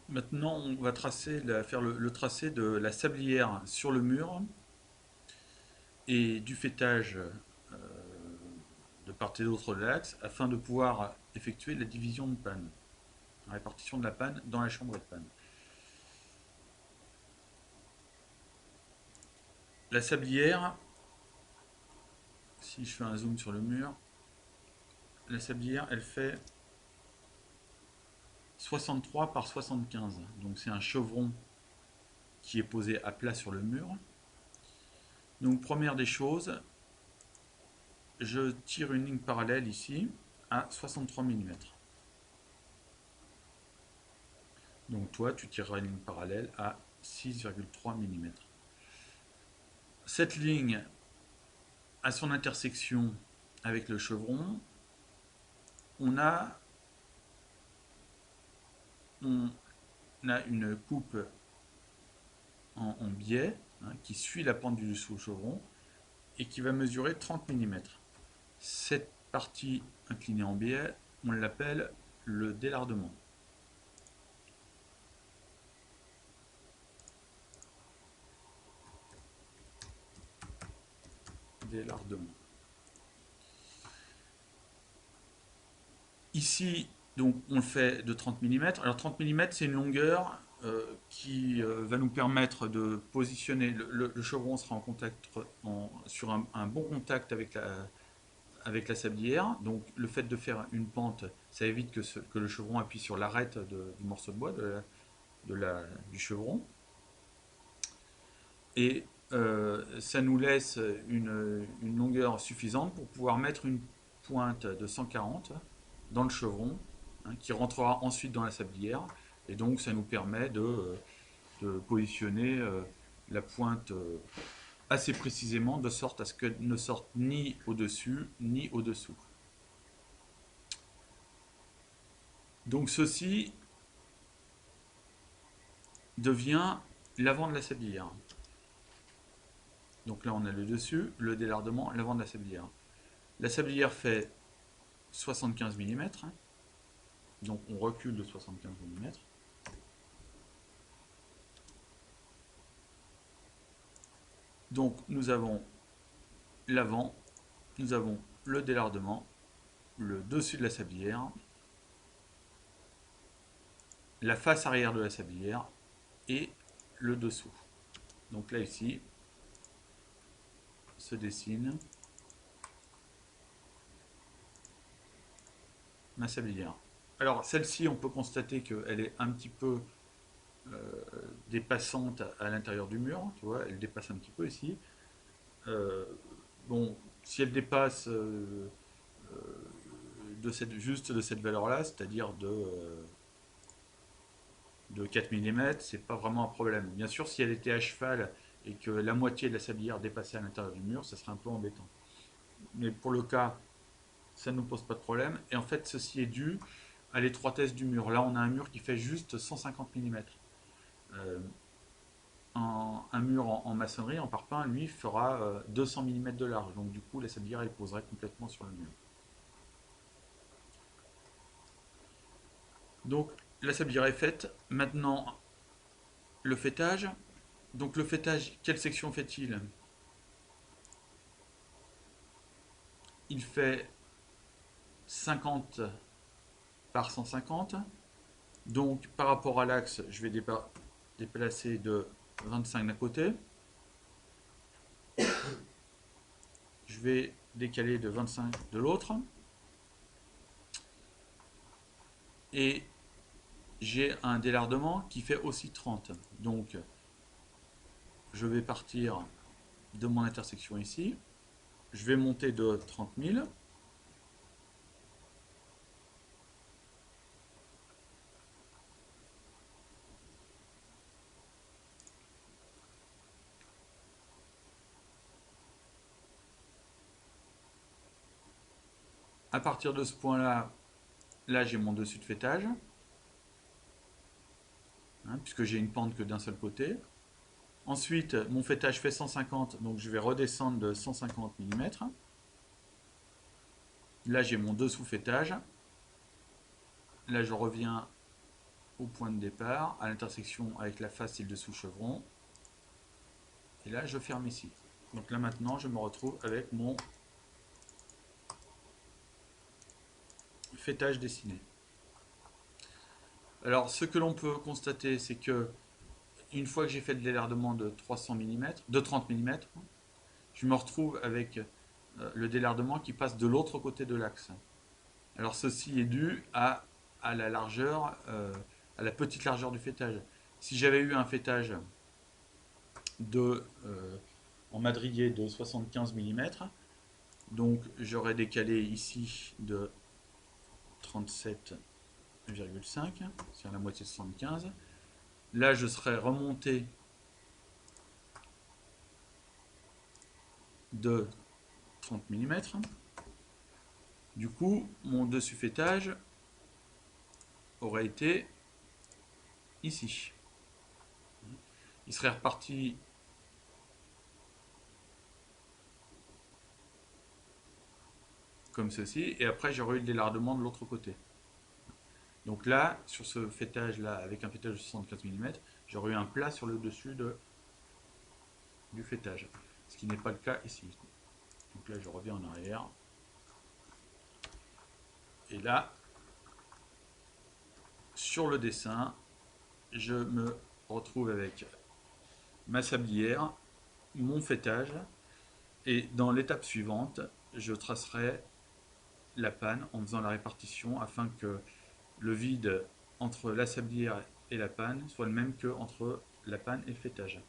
Maintenant, on va faire le tracé de la sablière sur le mur et du faîtage de part et d'autre de l'axe afin de pouvoir effectuer la division de panne, la répartition de la panne dans la chambre de panne. La sablière, si je fais un zoom sur le mur, la sablière, elle fait 63 par 75. Donc c'est un chevron qui est posé à plat sur le mur. Donc première des choses, je tire une ligne parallèle ici à 63 mm. Donc toi, tu tireras une ligne parallèle à 6,3 mm. Cette ligne à son intersection avec le chevron, on a, on a une coupe en biais qui suit la pente du sous-chevron et qui va mesurer 30 mm. Cette partie inclinée en biais, on l'appelle le délardement. Délardement. Ici, donc, on le fait de 30 mm. Alors 30 mm, c'est une longueur qui va nous permettre de positionner, le chevron sera en contact, sur un bon contact avec la sablière. Donc le fait de faire une pente, ça évite que le chevron appuie sur l'arête du morceau de bois, du chevron. Et ça nous laisse une longueur suffisante pour pouvoir mettre une pointe de 140 dans le chevron, qui rentrera ensuite dans la sablière. Et donc ça nous permet de positionner la pointe assez précisément, de sorte à ce qu'elle ne sorte ni au-dessus ni au-dessous. Donc ceci devient l'avant de la sablière. Donc là on a le dessus, le délardement, l'avant de la sablière. La sablière fait 75 mm, donc on recule de 75 mm. Donc nous avons l'avant, nous avons le délardement, le dessus de la sablière, la face arrière de la sablière et le dessous. Donc là ici se dessine ma sablière. Alors celle-ci, on peut constater qu'elle est un petit peu dépassante à l'intérieur du mur, tu vois, elle dépasse un petit peu ici. Euh, bon, si elle dépasse juste de cette valeur-là, c'est-à-dire de 4 mm, c'est pas vraiment un problème. Bien sûr, si elle était à cheval et que la moitié de la sablière dépassait à l'intérieur du mur, ça serait un peu embêtant. Mais pour le cas, ça ne nous pose pas de problème. Et en fait, ceci est dû à l'étroitesse du mur. Là, on a un mur qui fait juste 150 mm. Euh, un mur en maçonnerie, en parpaing, lui, fera 200 mm de large. Donc du coup, la sablière, elle poserait complètement sur le mur. Donc la sablière est faite. Maintenant, le faîtage. Donc le faîtage, quelle section fait-il? Il fait 50 par 150. Donc par rapport à l'axe, je vais déplacer de 25 d'un côté. Je vais décaler de 25 de l'autre. Et j'ai un délardement qui fait aussi 30. Donc je vais partir de mon intersection ici. Je vais monter de 30 000. À partir de ce point-là, là j'ai mon dessus de faîtage, puisque j'ai une pente que d'un seul côté. Ensuite, mon faîtage fait 150, donc je vais redescendre de 150 mm. Là j'ai mon dessous faîtage. Là je reviens au point de départ, à l'intersection avec la face et le dessous chevron. Et là, je ferme ici. Donc là maintenant, je me retrouve avec mon fêtage dessiné. Alors, ce que l'on peut constater, c'est que une fois que j'ai fait le délardement de 300 mm, de 30 mm, je me retrouve avec le délardement qui passe de l'autre côté de l'axe. Alors ceci est dû à la largeur, à la petite largeur du fêtage. Si j'avais eu un fêtage de, en madrier de 75 mm, donc j'aurais décalé ici de 37,5, c'est la moitié de 75. Là, je serais remonté de 30 mm. Du coup, mon dessus fêtage aurait été ici. Il serait reparti comme ceci, et après j'aurais eu le délardement de l'autre côté. Donc là, sur ce fêtage là, avec un fêtage de 75 mm, j'aurais eu un plat sur le dessus du fêtage, ce qui n'est pas le cas ici. Donc là, je reviens en arrière, et là, sur le dessin, je me retrouve avec ma sablière, mon fêtage, et dans l'étape suivante, je tracerai la panne en faisant la répartition afin que le vide entre la sablière et la panne soit le même que entre la panne et le fêtage.